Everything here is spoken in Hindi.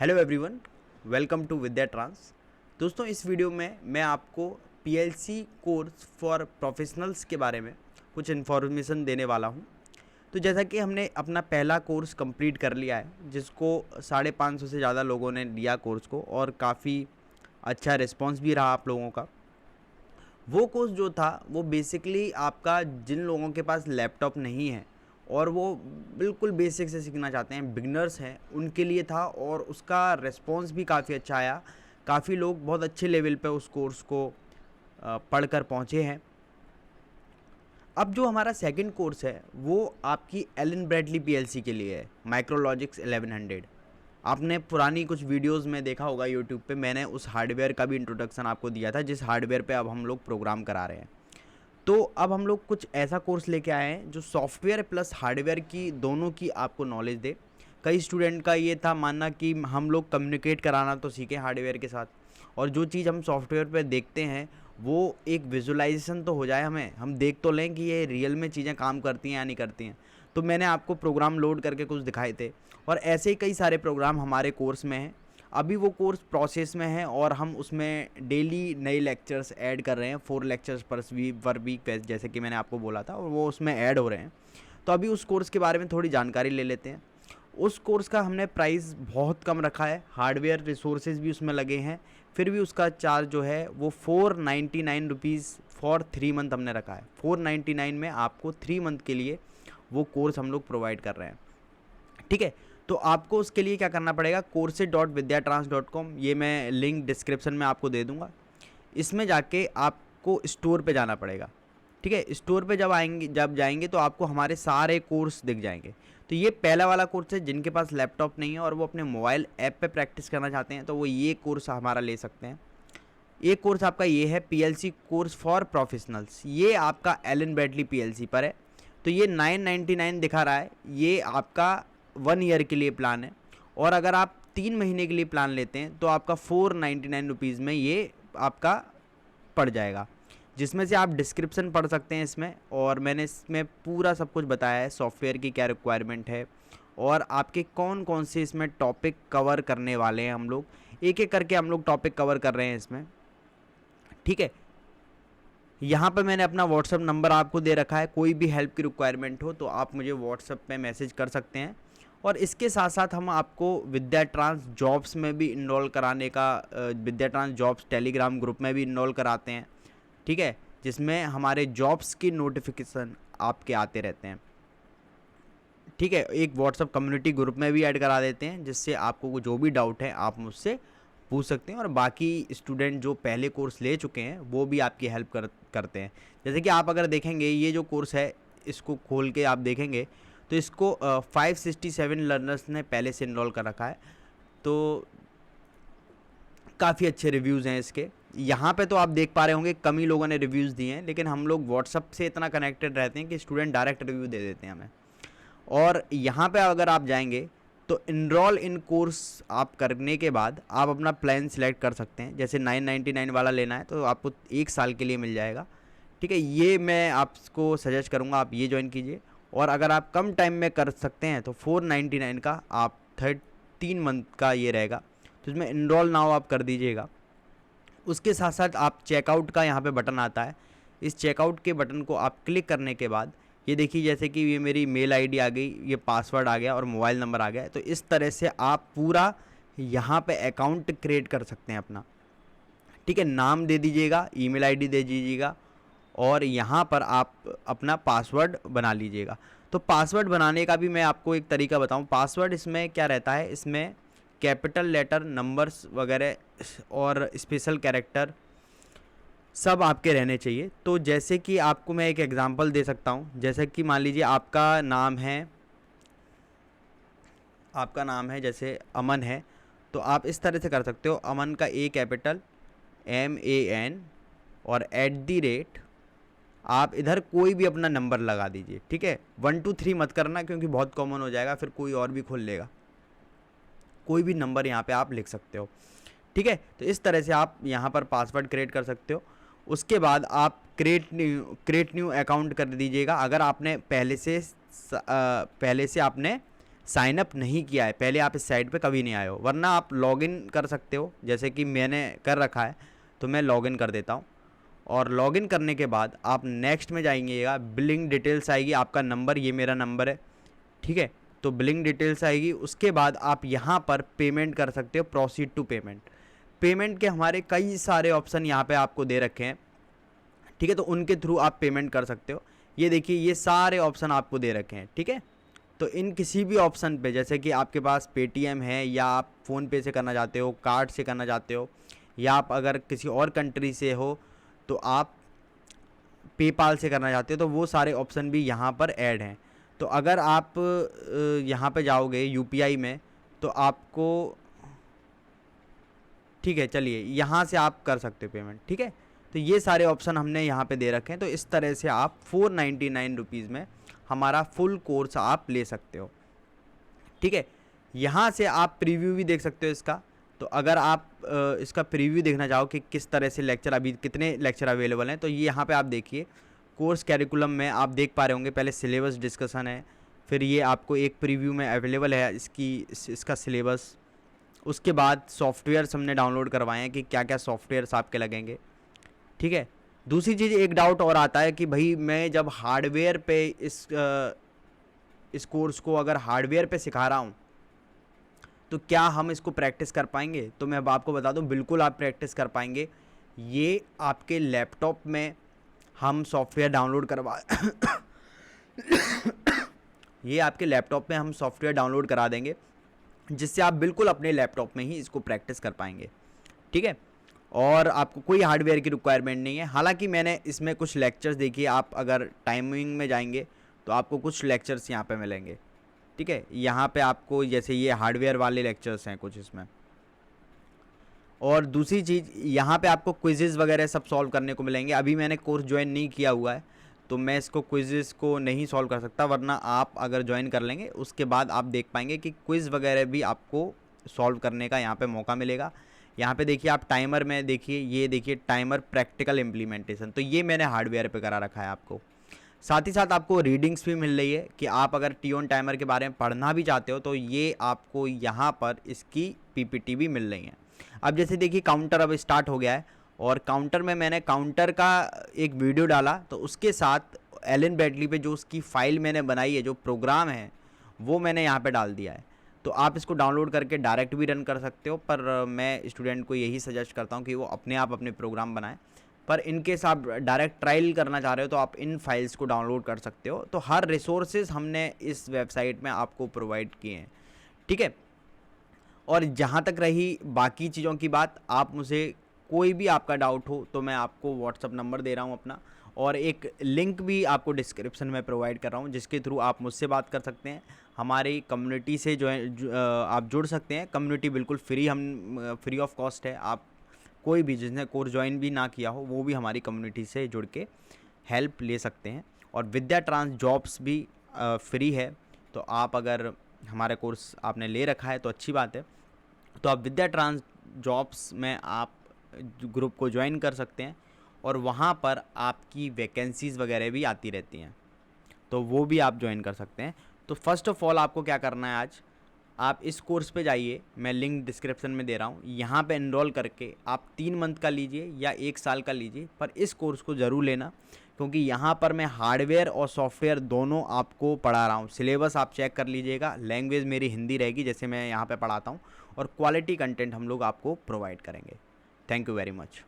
Hello everyone, welcome to Vidya trans. दोस्तों, इस वीडियो में मैं आपको पीएलसी कोर्स फॉर प्रोफेशनल्स के बारे में कुछ इन्फॉर्मेशन देने वाला हूं। तो जैसा कि हमने अपना पहला कोर्स कंप्लीट कर लिया है, जिसको 550 से ज़्यादा लोगों ने लिया कोर्स को, और काफ़ी अच्छा रिस्पॉन्स भी रहा आप लोगों का। वो कोर्स जो था वो बेसिकली आपका जिन लोगों के पास लैपटॉप नहीं है और वो बिल्कुल बेसिक से सीखना चाहते हैं, बिगनर्स हैं, उनके लिए था। और उसका रिस्पॉन्स भी काफ़ी अच्छा आया। काफ़ी लोग बहुत अच्छे लेवल पे उस कोर्स को पढ़कर पहुँचे हैं। अब जो हमारा सेकंड कोर्स है वो आपकी एलन ब्रैडली पीएलसी के लिए है, माइक्रोलॉजिक्स 1100। आपने पुरानी कुछ वीडियोस में देखा होगा यूट्यूब पे, मैंने उस हार्डवेयर का भी इंट्रोडक्शन आपको दिया था जिस हार्डवेयर पे अब हम लोग प्रोग्राम करा रहे हैं। तो अब हम लोग कुछ ऐसा कोर्स लेके आए हैं जो सॉफ्टवेयर प्लस हार्डवेयर की दोनों की आपको नॉलेज दे। कई स्टूडेंट का ये था मानना कि हम लोग कम्युनिकेट कराना तो सीखें हार्डवेयर के साथ, और जो चीज़ हम सॉफ्टवेयर पे देखते हैं वो एक विजुअलाइजेशन तो हो जाए, हम देख तो लें कि ये रियल में चीज़ें काम करती हैं या नहीं करती हैं। तो मैंने आपको प्रोग्राम लोड करके कुछ दिखाए थे, और ऐसे ही कई सारे प्रोग्राम हमारे कोर्स में हैं। अभी वो कोर्स प्रोसेस में है और हम उसमें डेली नए लेक्चर्स ऐड कर रहे हैं, 4 लेक्चर्स पर वीक जैसे कि मैंने आपको बोला था, और वो उसमें ऐड हो रहे हैं। तो अभी उस कोर्स के बारे में थोड़ी जानकारी ले लेते हैं। उस कोर्स का हमने प्राइस बहुत कम रखा है, हार्डवेयर रिसोर्सेज भी उसमें लगे हैं, फिर भी उसका चार्ज जो है वो 499 रुपीज़ फॉर 3 मंथ हमने रखा है। 499 में आपको 3 मंथ के लिए वो कोर्स हम लोग प्रोवाइड कर रहे हैं। ठीक है, तो आपको उसके लिए क्या करना पड़ेगा, courses.vidyatrans.com, ये मैं लिंक डिस्क्रिप्शन में आपको दे दूंगा। इसमें जाके आपको स्टोर पे जाना पड़ेगा। ठीक है, स्टोर पे जब जाएंगे तो आपको हमारे सारे कोर्स दिख जाएंगे। तो ये पहला वाला कोर्स है, जिनके पास लैपटॉप नहीं है और वो अपने मोबाइल ऐप पे प्रैक्टिस करना चाहते हैं तो वो ये कोर्स हमारा ले सकते हैं। एक कोर्स आपका ये है पीएलसी कोर्स फॉर प्रोफेशनल्स, ये आपका एलन ब्रैडली पीएलसी पर है। तो ये 999 दिखा रहा है, ये आपका 1 ईयर के लिए प्लान है। और अगर आप 3 महीने के लिए प्लान लेते हैं तो आपका 499 रुपीज़ में ये आपका पड़ जाएगा, जिसमें से आप डिस्क्रिप्शन पढ़ सकते हैं इसमें। और मैंने इसमें पूरा सब कुछ बताया है, सॉफ्टवेयर की क्या रिक्वायरमेंट है और आपके कौन कौन से इसमें टॉपिक कवर करने वाले हैं। हम लोग एक एक करके हम लोग टॉपिक कवर कर रहे हैं इसमें। ठीक है, यहाँ पर मैंने अपना व्हाट्सअप नंबर आपको दे रखा है, कोई भी हेल्प की रिक्वायरमेंट हो तो आप मुझे व्हाट्सअप पे मैसेज कर सकते हैं। और इसके साथ साथ हम आपको विद्या ट्रांस जॉब्स में भी इनरोल कराने का, विद्या ट्रांस जॉब्स टेलीग्राम ग्रुप में भी इनरोल कराते हैं। ठीक है, जिसमें हमारे जॉब्स की नोटिफिकेशन आपके आते रहते हैं। ठीक है, एक व्हाट्सअप कम्युनिटी ग्रुप में भी ऐड करा देते हैं, जिससे आपको जो भी डाउट है आप मुझसे पूछ सकते हैं। और बाकी स्टूडेंट जो पहले कोर्स ले चुके हैं वो भी आपकी हेल्प करते हैं। जैसे कि आप अगर देखेंगे ये जो कोर्स है, इसको खोल के आप देखेंगे तो इसको 567 लर्नर्स ने पहले से इनरोल कर रखा है। तो काफ़ी अच्छे रिव्यूज़ हैं इसके। यहाँ पे तो आप देख पा रहे होंगे कम ही लोगों ने रिव्यूज़ दिए हैं, लेकिन हम लोग व्हाट्सअप से इतना कनेक्टेड रहते हैं कि स्टूडेंट डायरेक्ट रिव्यू दे देते हैं हमें। और यहाँ पे अगर आप जाएंगे तो इनरोल इन कोर्स आप करने के बाद आप अपना प्लान सिलेक्ट कर सकते हैं। जैसे 999 वाला लेना है तो आपको 1 साल के लिए मिल जाएगा। ठीक है, ये मैं आपको सजेस्ट करूँगा आप ये ज्वाइन कीजिए। और अगर आप कम टाइम में कर सकते हैं तो 499 का आप 3 मंथ का ये रहेगा, तो इसमें इनरोल नाउ आप कर दीजिएगा। उसके साथ साथ आप चेकआउट का यहाँ पे बटन आता है, इस चेकआउट के बटन को आप क्लिक करने के बाद ये देखिए, जैसे कि ये मेरी मेल आईडी आ गई, ये पासवर्ड आ गया और मोबाइल नंबर आ गया। तो इस तरह से आप पूरा यहाँ पे अकाउंट क्रिएट कर सकते हैं अपना। ठीक है, नाम दे दीजिएगा, ईमेल आईडी दे दीजिएगा और यहाँ पर आप अपना पासवर्ड बना लीजिएगा। तो पासवर्ड बनाने का भी मैं आपको एक तरीका बताऊँ। पासवर्ड इसमें क्या रहता है, इसमें कैपिटल लेटर, नंबर्स वगैरह और स्पेशल कैरेक्टर सब आपके रहने चाहिए। तो जैसे कि आपको मैं एक एग्जांपल दे सकता हूँ, जैसे कि मान लीजिए आपका नाम है जैसे अमन है, तो आप इस तरह से कर सकते हो, अमन का ए कैपिटल MAN और @ आप इधर कोई भी अपना नंबर लगा दीजिए। ठीक है, 1 2 3 मत करना क्योंकि बहुत कॉमन हो जाएगा, फिर कोई और भी खोल लेगा। कोई भी नंबर यहाँ पे आप लिख सकते हो। ठीक है, तो इस तरह से आप यहाँ पर पासवर्ड क्रिएट कर सकते हो। उसके बाद आप क्रिएट न्यू अकाउंट कर दीजिएगा। अगर आपने पहले से आपने साइन अप नहीं किया है, पहले आप इस साइट पे कभी नहीं आए हो, वरना आप लॉगिन कर सकते हो, जैसे कि मैंने कर रखा है। तो मैं लॉगिन कर देता हूँ, और लॉगिन करने के बाद आप नेक्स्ट में जाएंगेगा, बिलिंग डिटेल्स आएगी, आपका नंबर, ये मेरा नंबर है, ठीक है। तो बिलिंग डिटेल्स आएगी, उसके बाद आप यहाँ पर पेमेंट कर सकते हो, प्रोसीड टू पेमेंट। पेमेंट के हमारे कई सारे ऑप्शन यहाँ पे आपको दे रखे हैं, ठीक है। तो उनके थ्रू आप पेमेंट कर सकते हो। ये देखिए, ये सारे ऑप्शन आपको दे रखे हैं, ठीक है। तो इन किसी भी ऑप्शन पे, जैसे कि आपके पास पेटीएम है, या आप फ़ोनपे से करना चाहते हो, कार्ड से करना चाहते हो, या आप अगर किसी और कंट्री से हो तो आप पेपाल से करना चाहते हो, तो वो सारे ऑप्शन भी यहाँ पर ऐड हैं। तो अगर आप यहाँ पे जाओगे यूपीआई में, तो आपको, ठीक है, चलिए यहाँ से आप कर सकते हो पेमेंट, ठीक है। तो ये सारे ऑप्शन हमने यहाँ पे दे रखे हैं। तो इस तरह से आप 499 रुपीज़ में हमारा फुल कोर्स आप ले सकते हो, ठीक है। यहाँ से आप प्रीव्यू भी देख सकते हो इसका। तो अगर आप इसका प्रीव्यू देखना चाहो कि किस तरह से लेक्चर, अभी कितने लेक्चर अवेलेबल हैं, तो ये यहाँ पे आप देखिए, कोर्स कैरिकुलम में आप देख पा रहे होंगे, पहले सिलेबस डिस्कशन है, फिर ये आपको एक प्रीव्यू में अवेलेबल है इसका सिलेबस। उसके बाद सॉफ्टवेयर्स हमने डाउनलोड करवाए हैं कि क्या क्या सॉफ्टवेयर्स आपके लगेंगे, ठीक है। दूसरी चीज़, एक डाउट और आता है कि भाई मैं जब हार्डवेयर पे इस कोर्स को अगर हार्डवेयर पे सिखा रहा हूँ तो क्या हम इसको प्रैक्टिस कर पाएंगे? तो मैं अब आपको बता दूं, बिल्कुल आप प्रैक्टिस कर पाएंगे। ये आपके लैपटॉप में हम सॉफ्टवेयर डाउनलोड करवा ये आपके लैपटॉप में हम सॉफ्टवेयर डाउनलोड करा देंगे, जिससे आप बिल्कुल अपने लैपटॉप में ही इसको प्रैक्टिस कर पाएंगे, ठीक है। और आपको कोई हार्डवेयर की रिक्वायरमेंट नहीं है। हालांकि मैंने इसमें कुछ लेक्चर्स देखिए, आप अगर टाइमिंग में जाएंगे तो आपको कुछ लेक्चर्स यहाँ पे मिलेंगे, ठीक है। यहाँ पे आपको, जैसे ये हार्डवेयर वाले लेक्चर्स हैं कुछ इसमें। और दूसरी चीज़, यहाँ पे आपको क्विज़ेज़ वगैरह सब सॉल्व करने को मिलेंगे। अभी मैंने कोर्स ज्वाइन नहीं किया हुआ है, तो मैं इसको क्विज़ेज़ को नहीं सॉल्व कर सकता, वरना आप अगर ज्वाइन कर लेंगे उसके बाद आप देख पाएंगे कि क्विज़ वगैरह भी आपको सॉल्व करने का यहाँ पे मौका मिलेगा। यहाँ पे देखिए, आप टाइमर में देखिए, ये देखिए टाइमर प्रैक्टिकल इम्प्लीमेंटेशन, तो ये मैंने हार्डवेयर पे करा रखा है आपको। साथ ही साथ आपको रीडिंग्स भी मिल रही है कि आप अगर टी-ऑन टाइमर के बारे में पढ़ना भी चाहते हो तो ये आपको यहाँ पर इसकी पीपीटी भी मिल रही है। अब जैसे देखिए, काउंटर अब स्टार्ट हो गया है, और काउंटर में मैंने काउंटर का एक वीडियो डाला, तो उसके साथ एलन ब्रैडली पे जो उसकी फ़ाइल मैंने बनाई है, जो प्रोग्राम है, वो मैंने यहाँ पे डाल दिया है। तो आप इसको डाउनलोड करके डायरेक्ट भी रन कर सकते हो, पर मैं स्टूडेंट को यही सजेस्ट करता हूँ कि वो अपने आप अपने प्रोग्राम बनाएं। पर इनकेस आप डायरेक्ट ट्रायल करना चाह रहे हो तो आप इन फाइल्स को डाउनलोड कर सकते हो। तो हर रिसोर्सेज हमने इस वेबसाइट में आपको प्रोवाइड किए हैं, ठीक है। और जहाँ तक रही बाकी चीज़ों की बात, आप मुझे कोई भी आपका डाउट हो तो मैं आपको व्हाट्सअप नंबर दे रहा हूँ अपना, और एक लिंक भी आपको डिस्क्रिप्शन में प्रोवाइड कर रहा हूँ, जिसके थ्रू आप मुझसे बात कर सकते हैं। हमारी कम्युनिटी से आप जुड़ सकते हैं। कम्युनिटी बिल्कुल फ्री ऑफ कॉस्ट है। आप कोई भी जिसने कोर्स ज्वाइन भी ना किया हो वो भी हमारी कम्युनिटी से जुड़ के हेल्प ले सकते हैं। और विद्या ट्रांस जॉब्स भी फ्री है। तो आप अगर हमारा कोर्स आपने ले रखा है तो अच्छी बात है। तो आप विद्या ट्रांस जॉब्स में आप ग्रुप को ज्वाइन कर सकते हैं, और वहाँ पर आपकी वैकेंसीज़ वगैरह भी आती रहती हैं, तो वो भी आप ज्वाइन कर सकते हैं। तो फर्स्ट ऑफ़ ऑल आपको क्या करना है, आज आप इस कोर्स पे जाइए, मैं लिंक डिस्क्रिप्शन में दे रहा हूँ, यहाँ पे एनरोल करके आप 3 मंथ का लीजिए या 1 साल का लीजिए, पर इस कोर्स को ज़रूर लेना, क्योंकि यहाँ पर मैं हार्डवेयर और सॉफ्टवेयर दोनों आपको पढ़ा रहा हूँ। सिलेबस आप चेक कर लीजिएगा, लैंग्वेज मेरी हिंदी रहेगी जैसे मैं यहाँ पे पढ़ाता हूँ, और क्वालिटी कंटेंट हम लोग आपको प्रोवाइड करेंगे। Thank you very much.